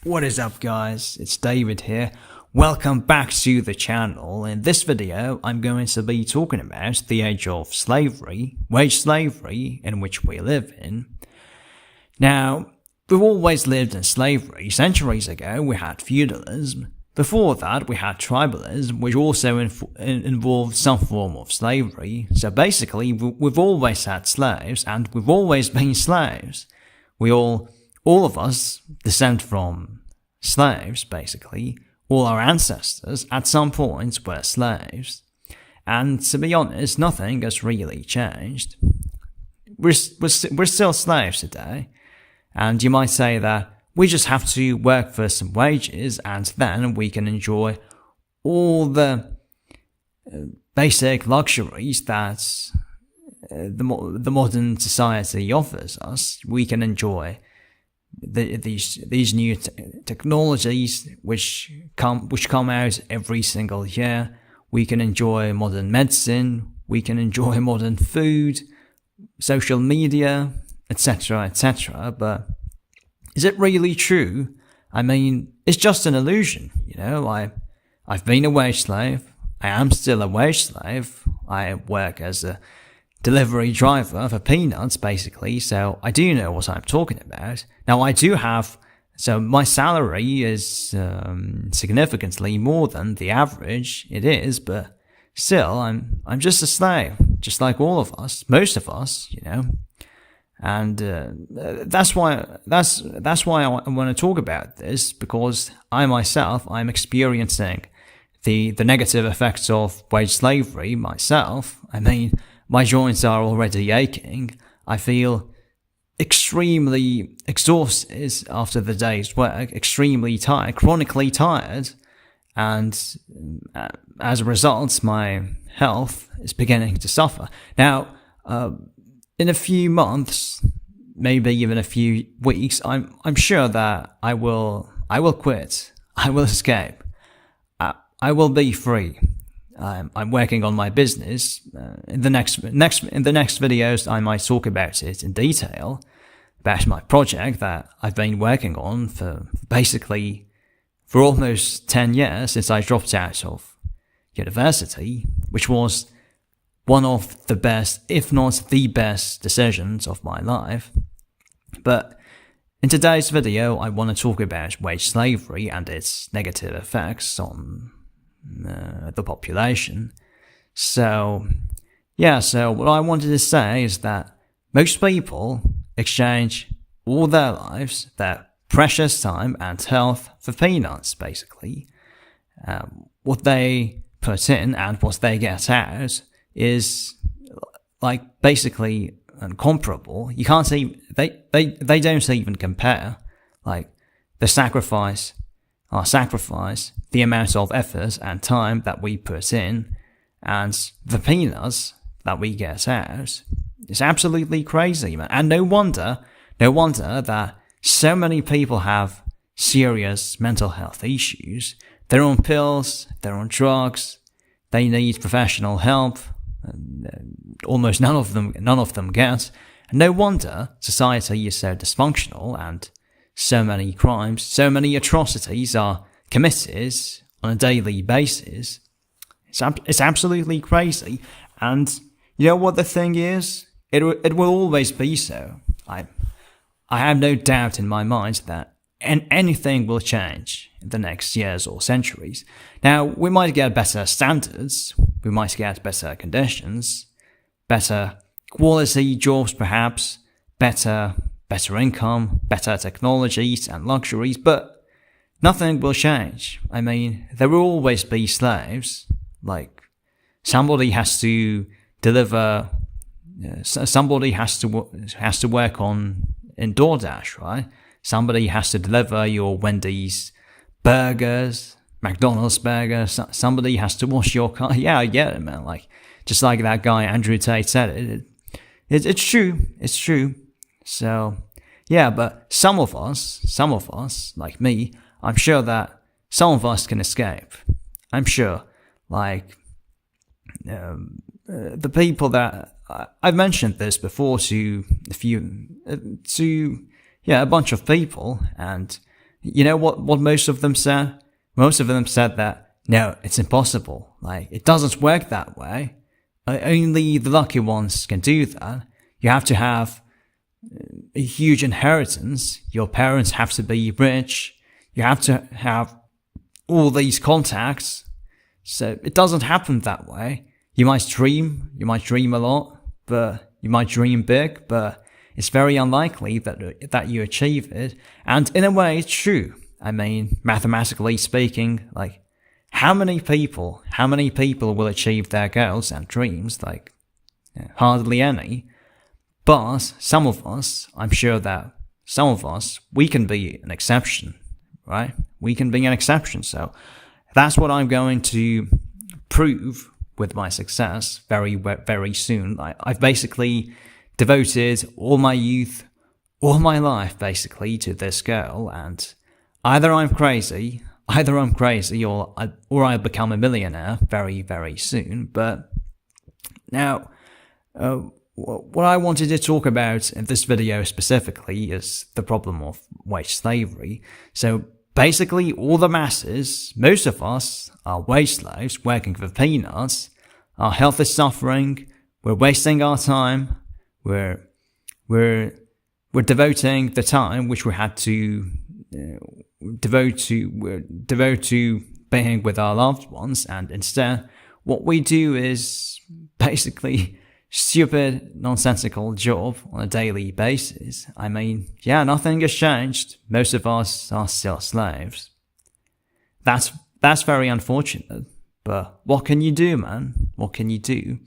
What is up, guys? It's David here. Welcome back to the channel. In this video, I'm going to be talking about the age of slavery, wage slavery, in which we live in. Now, we've always lived in slavery. Centuries ago, we had feudalism. Before that, we had tribalism, which also involved some form of slavery. So basically, we've always had slaves, and we've always been slaves. All of us descend from slaves, basically. All our ancestors, at some point, were slaves. And to be honest, nothing has really changed. We're still slaves today. And you might say that we just have to work for some wages and then we can enjoy all the basic luxuries that the modern society offers us. We can enjoy these new technologies which come out every single year. We can enjoy modern medicine, we can enjoy modern food, social media, etc., etc. But is it really true? I mean, it's just an illusion, I've been a wage slave. I am still a wage slave. I work as a delivery driver for peanuts, basically, so I do know what I'm talking about. Now, so my salary is significantly more than the average. It is, but still, I'm just a slave, just like all of us, most of us, And that's why I want to talk about this, because I'm experiencing the negative effects of wage slavery myself. I mean, my joints are already aching. I feel extremely exhausted after the day's work, extremely tired, chronically tired, and as a result, my health is beginning to suffer. Now, in a few months, maybe even a few weeks, I'm sure that I will quit. I will escape. I will be free. I'm working on my business. In the next videos, I might talk about it in detail, about my project that I've been working on for almost 10 years since I dropped out of university, which was one of the best, if not the best, decisions of my life. But in today's video, I want to talk about wage slavery and its negative effects on the population. So what I wanted to say is that most people exchange all their lives, their precious time and health for peanuts, basically. What they put in and what they get out is basically incomparable. You can't see, they don't even compare. Our sacrifice, the amount of effort and time that we put in, and the peanuts that we get out. It's absolutely crazy, man. And no wonder that so many people have serious mental health issues. They're on pills, they're on drugs, they need professional help. Almost none of them get. And no wonder society is so dysfunctional and so many crimes, so many atrocities are committed on a daily basis. It's absolutely crazy. And you know what the thing is? It will always be so. I have no doubt in my mind that anything will change in the next years or centuries. Now, we might get better standards, we might get better conditions, better quality jobs perhaps, better income, better technologies and luxuries, but nothing will change. I mean, there will always be slaves. Somebody has to deliver, somebody has to work in DoorDash, right? Somebody has to deliver your Wendy's burgers, McDonald's burgers. Somebody has to wash your car. Yeah, I get it, man. Just like that guy Andrew Tate said, it's true. It's true. So, yeah, but some of us, like me, I'm sure that some of us can escape. I'm sure, the people that I've mentioned this before to a bunch of people, and you know what most of them said? Most of them said that, no, it's impossible. Like, it doesn't work that way. Only the lucky ones can do that. You have to have a huge inheritance. Your parents have to be rich. You have to have all these contacts. So it doesn't happen that way. You might dream a lot, but you might dream big, but it's very unlikely that you achieve it. And in a way, it's true. I mean, mathematically speaking, like, how many people will achieve their goals and dreams? Like, hardly any. But some of us, I'm sure that some of us, we can be an exception, right? We can be an exception. So that's what I'm going to prove with my success very, very soon. I've basically devoted all my youth, all my life basically to this girl, and either I'm crazy or I'll become a millionaire very, very soon. But now, what I wanted to talk about in this video specifically is the problem of wage slavery. So basically, all the masses, most of us, are wage slaves working for peanuts. Our health is suffering. We're wasting our time. We're devoting the time which we had to devote to being with our loved ones, and instead, what we do is basically stupid, nonsensical job on a daily basis. I mean, yeah, nothing has changed. Most of us are still slaves. That's very unfortunate. But what can you do, man? What can you do?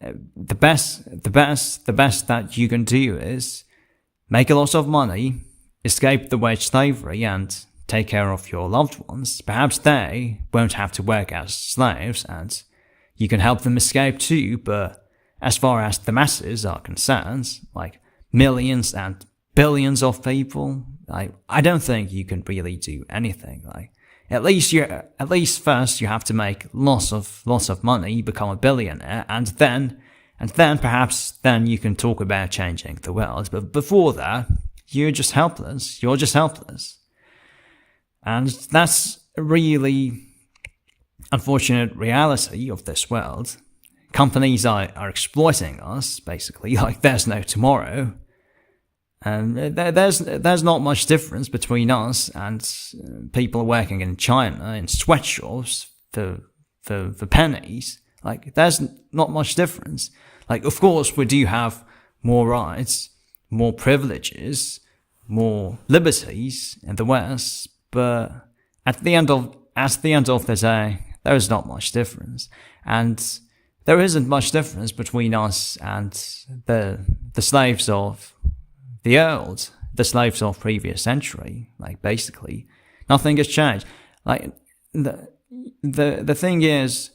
The best that you can do is make a lot of money, escape the wage slavery, and take care of your loved ones. Perhaps they won't have to work as slaves, and you can help them escape too. But as far as the masses are concerned, like millions and billions of people, I don't think you can really do anything. Like, at least first you have to make lots of money, become a billionaire, and then perhaps then you can talk about changing the world. But before that, you're just helpless. And that's a really unfortunate reality of this world. Companies are exploiting us, basically, like there's no tomorrow. And there's not much difference between us and people working in China in sweatshops for pennies. Like, there's not much difference. Like, of course, we do have more rights, more privileges, more liberties in the West, but at the end of the day, there is not much difference. And there isn't much difference between us and the slaves of the slaves of previous century. Like, basically, nothing has changed. Like, the thing is,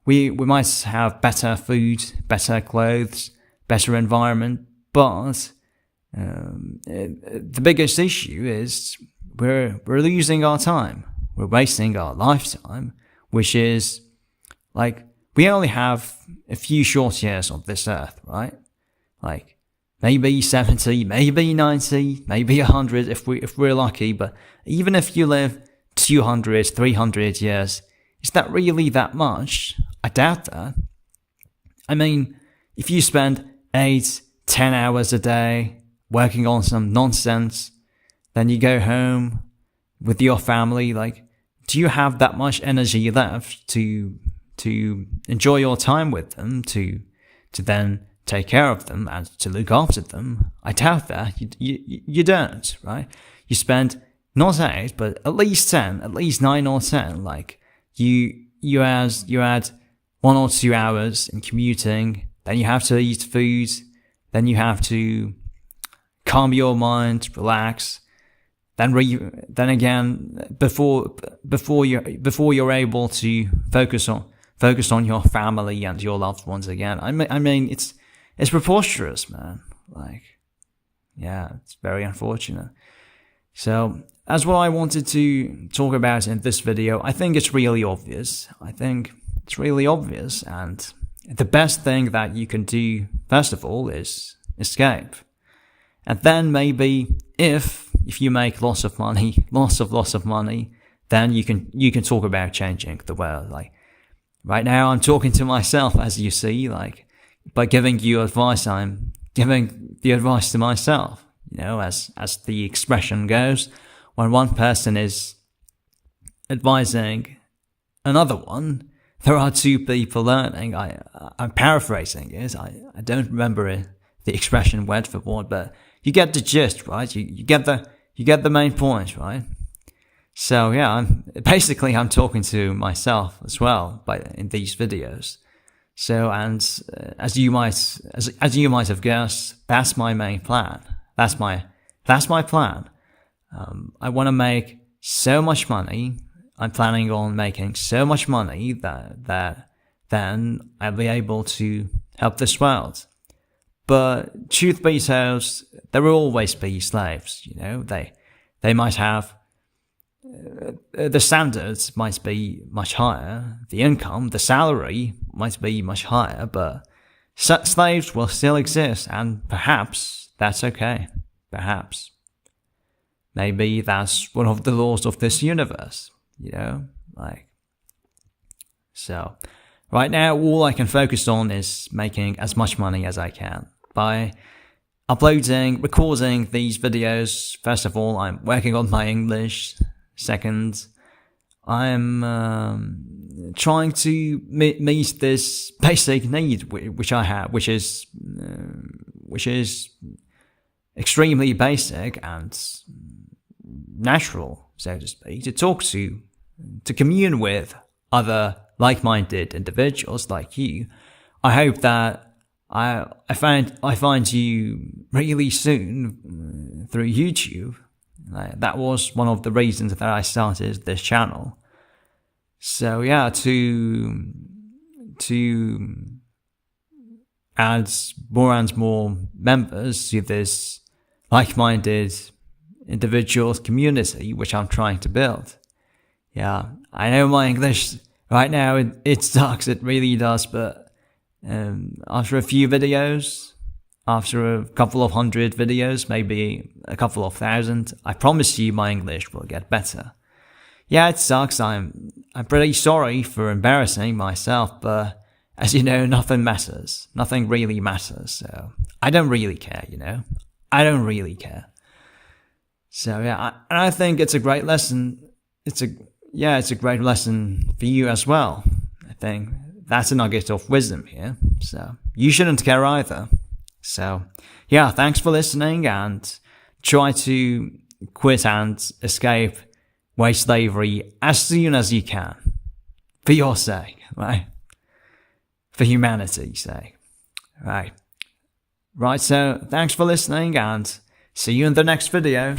we might have better food, better clothes, better environment, but the biggest issue is we're losing our time. We're wasting our lifetime, which is, like, we only have a few short years on this earth, right? Like, maybe 70, maybe 90, maybe 100 if we're lucky. But even if you live 200, 300 years, is that really that much? I doubt that. I mean, if you spend 8, 10 hours a day working on some nonsense, then you go home with your family, like, do you have that much energy left to enjoy your time with them, to then take care of them and to look after them? I doubt that. You don't, right? You spend not 8, but at least 10, at least 9 or 10. Like, you add 1 or 2 hours in commuting, then you have to eat food, then you have to calm your mind, relax. Then again, before you're able to focus on your family and your loved ones again. I mean, it's preposterous, man. Like, yeah, it's very unfortunate. So, as what I wanted to talk about in this video, I think it's really obvious. And the best thing that you can do, first of all, is escape. And then maybe if if you make lots of money, lots of money, then you can talk about changing the world. Like right now, I'm talking to myself, as you see. Like by giving you advice, I'm giving the advice to myself. You know, as the expression goes, when one person is advising another one, there are two people learning. I'm paraphrasing it. I don't remember it, the expression word for word, but you get the gist, right? You get the main point, right? So yeah, I'm talking to myself as well in these videos. So, and as you might have guessed, that's my main plan. That's my plan. I want to make so much money. I'm planning on making so much money that then I'll be able to help this world. But truth be told, there will always be slaves. You know, they might have the standards might be much higher, the income, the salary might be much higher, but slaves will still exist, and perhaps that's okay. Perhaps. Maybe that's one of the laws of this universe, you know, like. So, right now, all I can focus on is making as much money as I can by recording these videos. First of all, I'm working on my English. Second, I'm trying to meet this basic need which I have, which is extremely basic and natural, so to speak, to commune with other like-minded individuals like you. I hope that I find you really soon through YouTube. That was one of the reasons that I started this channel. So yeah, to add more and more members to this like-minded individuals community which I'm trying to build. Yeah, I know my English right now it sucks, it really does, but after a few videos, after a couple of hundred videos, maybe a couple of thousand, I promise you my English will get better. Yeah, it sucks. I'm pretty sorry for embarrassing myself, but as you know, nothing matters. Nothing really matters. So I don't really care, you know. I don't really care. So yeah, I think it's a great lesson. It's a great lesson for you as well. I think that's a nugget of wisdom here. So you shouldn't care either. So yeah, thanks for listening, and try to quit and escape wage slavery as soon as you can. For your sake, right? For humanity's sake. Right. Right, so thanks for listening, and see you in the next video.